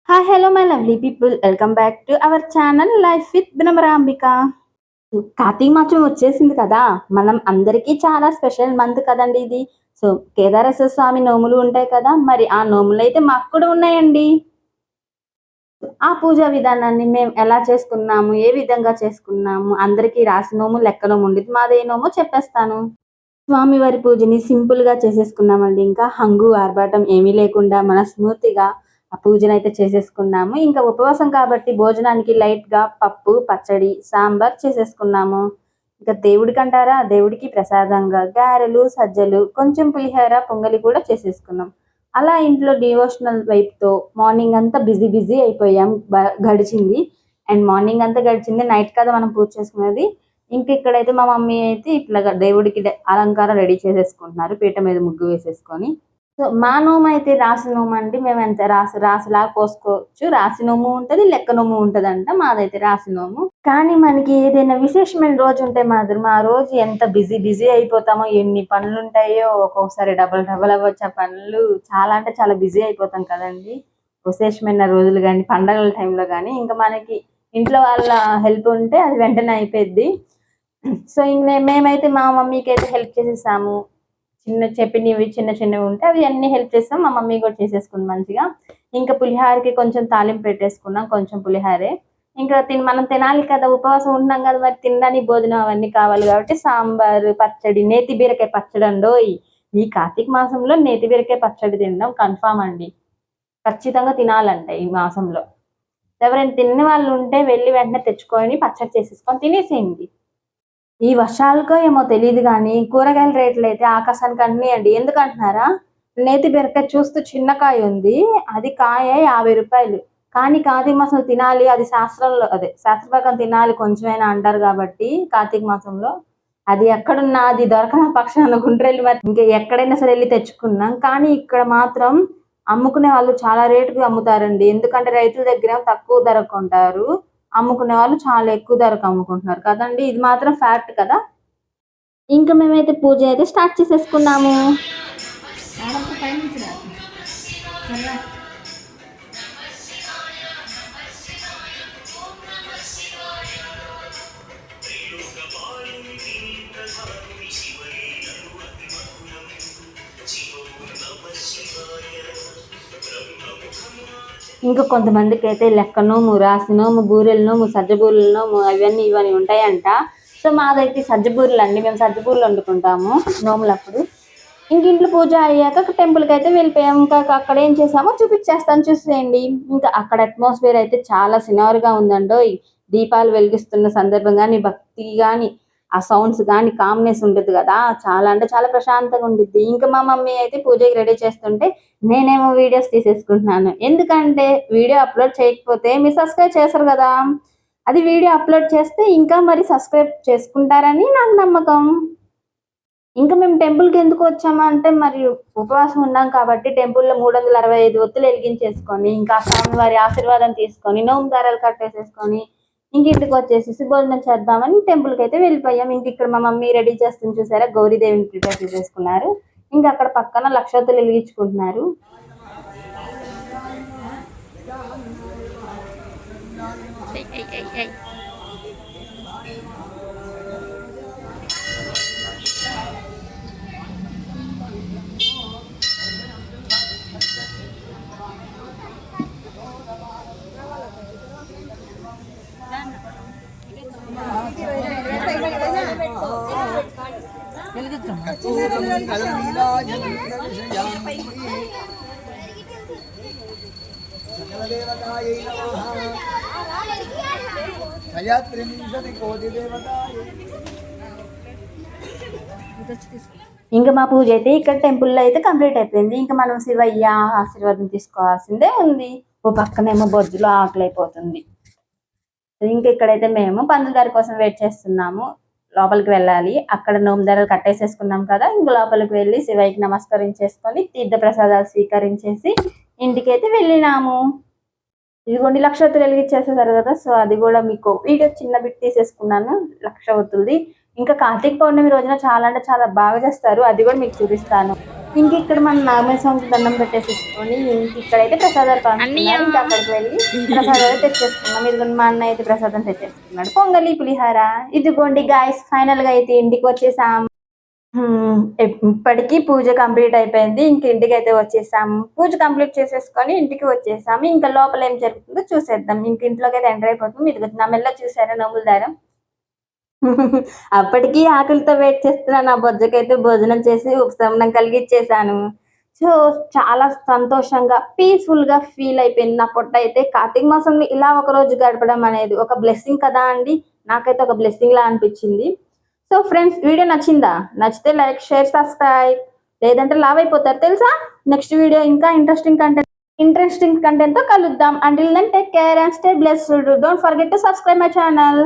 Hi hello my lovely people, welcome back to our channel life with Bhramarambika. Karthika మాసం వచ్చేసింది కదా, మనం అందరికీ చాలా స్పెషల్ మంత్ కదండి ఇది. సో కేదారేశ్వర స్వామి నోములు ఉంటాయి కదా, మరి ఆ నోములు అయితే మాకు కూడా ఉన్నాయండి. ఆ పూజా విధానాన్ని మేము ఎలా చేసుకున్నాము, ఏ విధంగా చేసుకున్నాము, అందరికీ రాసి నోము లెక్క నోము ఉండేది, మాదే నోమో చెప్పేస్తాను. స్వామివారి పూజని సింపుల్ గా చేసేసుకున్నామండి. ఇంకా హంగు ఆర్భాటం ఏమీ లేకుండా మనస్ఫూర్తిగా ఆ పూజను అయితే చేసేసుకున్నాము. ఇంకా ఉపవాసం కాబట్టి భోజనానికి లైట్ గా పప్పు, పచ్చడి, సాంబార్ చేసేసుకున్నాము. ఇంకా దేవుడికి అంటారా, దేవుడికి ప్రసాదంగా గారెలు, సజ్జలు, కొంచెం పులిహోర, పొంగలి కూడా చేసేసుకున్నాం. అలా ఇంట్లో డివోషనల్ వైపుతో మార్నింగ్ అంతా బిజీ బిజీ అయిపోయాం, గడిచింది. అండ్ మార్నింగ్ అంతా గడిచింది, నైట్ కదా మనం పూజ చేసుకునేది. ఇంక ఇక్కడైతే మా మమ్మీ అయితే ఇట్లా దేవుడికి అలంకారం రెడీ చేసేసుకుంటున్నారు, పీట మీద ముగ్గు వేసేసుకొని. సో మా నోము అయితే రాసి నోము అండి. మేము ఎంత రాసిలాగా పోసుకోవచ్చు. రాసి నోము ఉంటది, లెక్క నోము ఉంటదంట. మాదైతే రాసి నోము. కానీ మనకి ఏదైనా విశేషమైన రోజు ఉంటే మాత్రం ఆ రోజు ఎంత బిజీ బిజీ అయిపోతామో, ఎన్ని పనులు ఉంటాయో, ఒక్కొక్కసారి డబల్ డబల్ అవ్వచ్చు ఆ పనులు. చాలా అంటే చాలా బిజీ అయిపోతాం కదండి విశేషమైన రోజులు కానీ, పండగల టైంలో కానీ. ఇంకా మనకి ఇంట్లో వాళ్ళ హెల్ప్ ఉంటే అది వెంటనే అయిపోద్ది. సో మేమైతే మా మమ్మీకి అయితే హెల్ప్ చేసేసాము. చెప్పినవి చిన్న చిన్నవి ఉంటే అవి అన్ని హెల్ప్ చేస్తాం. మా మమ్మీ కూడా చేసేసుకుంది మంచిగా. ఇంకా పులిహారకి కొంచెం తాలింపు పెట్టేసుకున్నాం, కొంచెం పులిహారే. ఇంకా మనం తినాలి కదా, ఉపవాసం ఉంటున్నాం కదా, మరి తినడానికి భోజనం అవన్నీ కావాలి కాబట్టి సాంబారు, పచ్చడి, నేతి బీరకాయ పచ్చడి అండోయ్. ఈ కార్తీక మాసంలో నేతి బీరకాయ పచ్చడి తినడం కన్ఫామ్ అండి, ఖచ్చితంగా తినాలంట ఈ మాసంలో. ఎవరైనా తిన్న వాళ్ళు ఉంటే వెళ్ళి వెంటనే తెచ్చుకొని పచ్చడి చేసేసుకొని తినేసేయండి. ఈ వర్షాలకో ఏమో తెలియదు కానీ కూరగాయల రేట్లు అయితే ఆకాశానికి అన్నీ అండి. ఎందుకంటున్నారా, నేతి బీరకాయ చూస్తూ చిన్న కాయ ఉంది, అది కాయ 50 రూపాయలు. కానీ కార్తీక మాసం తినాలి, అది శాస్త్రంలో శాస్త్ర ప్రకారం తినాలి కొంచెమైనా అంటారు కాబట్టి కార్తీక మాసంలో అది ఎక్కడున్నా అది దొరకన పక్షాన గుండ్రెళ్ళి మరి ఇంకా ఎక్కడైనా సరే వెళ్ళి తెచ్చుకున్నాం. కానీ ఇక్కడ మాత్రం అమ్ముకునే వాళ్ళు చాలా రేటుకి అమ్ముతారండి. ఎందుకంటే రైతుల దగ్గర తక్కువ ధరకు కొంటారు, అమ్ముకునే వాళ్ళు చాలా ఎక్కువ ధరకు అమ్ముకుంటున్నారు కదండి. ఇది మాత్రం ఫ్యాక్ట్ కదా. ఇంకా మేమైతే పూజ అయితే స్టార్ట్ చేసేసుకున్నాము. ఇంకా కొంతమందికి అయితే లెక్క నోము, రాసి నోము, బూరెల నోము, సజ్జబూరెల నోము, అవన్నీ ఇవన్నీ ఉంటాయంట. సో మాదైతే సజ్జబూరెలు అండి, మేము సజ్జబూరెలు వండుకుంటాము నోములప్పుడు. ఇంక ఇంట్లో పూజ అయ్యాక టెంపుల్కి అయితే వెళ్ళిపోయాం. ఇంకా అక్కడ ఏం చేసామో చూపించేస్తాను, చూసేయండి. ఇంకా అక్కడ అట్మాస్ఫియర్ అయితే చాలా సినారుగా ఉందండో. దీపాలు వెలిగిస్తున్న సందర్భం కానీ, భక్తి కానీ, ఆ సౌండ్స్ కానీ కామ్నెస్ ఉంటుంది కదా, చాలా అంటే చాలా ప్రశాంతంగా ఉంటుంది. ఇంకా మా మమ్మీ అయితే పూజకి రెడీ చేస్తుంటే నేనేమో వీడియోస్ తీసేసుకుంటున్నాను. ఎందుకంటే వీడియో అప్లోడ్ చేయకపోతే మీరు సబ్స్క్రైబ్ చేస్తారు కదా, అది వీడియో అప్లోడ్ చేస్తే ఇంకా మరి సబ్స్క్రైబ్ చేసుకుంటారని నాకు నమ్మకం. ఇంకా మేము టెంపుల్కి ఎందుకు వచ్చామంటే, మరి ఉపవాసం ఉన్నాం కాబట్టి టెంపుల్లో 365 ఒత్తులు వెలిగించేసుకొని, ఇంకా స్వామివారి ఆశీర్వాదం తీసుకొని, నోము దారాలు కట్టేసేసుకొని ఇంక ఇంటికి వచ్చేసి భోజనం చేద్దామని టెంపుల్కి అయితే వెళ్ళిపోయాం. ఇంక ఇక్కడ మా మమ్మీ రెడీ చేస్తుంది చూసారా, గౌరీదేవిని ప్రిపేర్ చేసేసుకున్నారు. ఇంకా అక్కడ పక్కన లక్షోత్తులు వెలిగించుకుంటున్నారు. ఇంకా మా పూజ అయితే ఇక్కడ టెంపుల్లో అయితే కంప్లీట్ అయిపోయింది. ఇంకా మనం శివయ్య ఆశీర్వాదం తీసుకోవాల్సిందే ఉంది. ఓ పక్కనేమో బొజ్జులో ఆకలి అయిపోతుంది. ఇంకా ఇక్కడైతే మేము పందులదారి కోసం వెయిట్ చేస్తున్నాము. లోపలికి వెళ్ళాలి, అక్కడ నోము ధరలు కట్టేసేసుకున్నాం కదా. ఇంక లోపలికి వెళ్ళి శివయ్యకి నమస్కరించేసుకొని తీర్థ ప్రసాదాలు స్వీకరించేసి ఇంటికైతే వెళ్ళినాము. ఇదిగోండి లక్ష ఒత్తులు వెలిగించేసేసారు కదా, సో అది కూడా మీకు వీడియో చిన్న బిట్ తీసేసుకున్నాను లక్ష ఒత్తులది. ఇంకా కార్తీక పౌర్ణమి రోజున చాలా అంటే చాలా బాగా చేస్తారు, అది కూడా మీకు చూపిస్తాను. ఇంక ఇక్కడ మనం నాగమయ స్వామికి దండం పెట్టేసేసుకొని ఇంక ఇక్కడైతే ప్రసాదాలు పంచుతున్నారు. ఇంకా అక్కడికి వెళ్ళి ప్రసాదాలు తెచ్చేసుకున్నాం. ఇదిగోండి మా అన్న అయితే ప్రసాదం తెచ్చేసుకున్నాడు, పొంగలి పులిహార. ఇదిగోండి గాయస్, ఫైనల్ గా అయితే ఇంటికి వచ్చేసాం. ఇప్పటికీ పూజ కంప్లీట్ అయిపోయింది. ఇంక ఇంటికి అయితే వచ్చేసాము. పూజ కంప్లీట్ చేసేసుకొని ఇంటికి వచ్చేసాము. ఇంకా లోపల ఏం జరుగుతుందో చూసేద్దాం. ఇంక ఇంట్లోకి అయితే ఎంటర్ అయిపోతుంది. ఇది నా మెల్ల చూసారా నవ్వుల దారం. అప్పటికి ఆకలితో వెయిట్ చేస్తున్నా నా బొజ్జకైతే భోజనం చేసి ఉపశమనం కలిగిచ్చేసాను. సో చాలా సంతోషంగా పీస్ఫుల్ గా ఫీల్ అయిపోయింది నా పొట్ట అయితే. కార్తీక మాసంలో ఇలా ఒక రోజు గడపడం అనేది ఒక బ్లెస్సింగ్ కదా అండి. నాకైతే ఒక బ్లెస్సింగ్ లా అనిపించింది. సో ఫ్రెండ్స్, వీడియో నచ్చిందా? నచ్చితే లైక్, షేర్, సబ్స్క్రైబ్. లేదంటే లావ్ అయిపోతారు తెలుసా. నెక్స్ట్ వీడియో ఇంకా ఇంట్రెస్టింగ్ కంటెంట్ తో కలుద్దాం. Until then take care and stay blessed. Don't forget to subscribe my channel.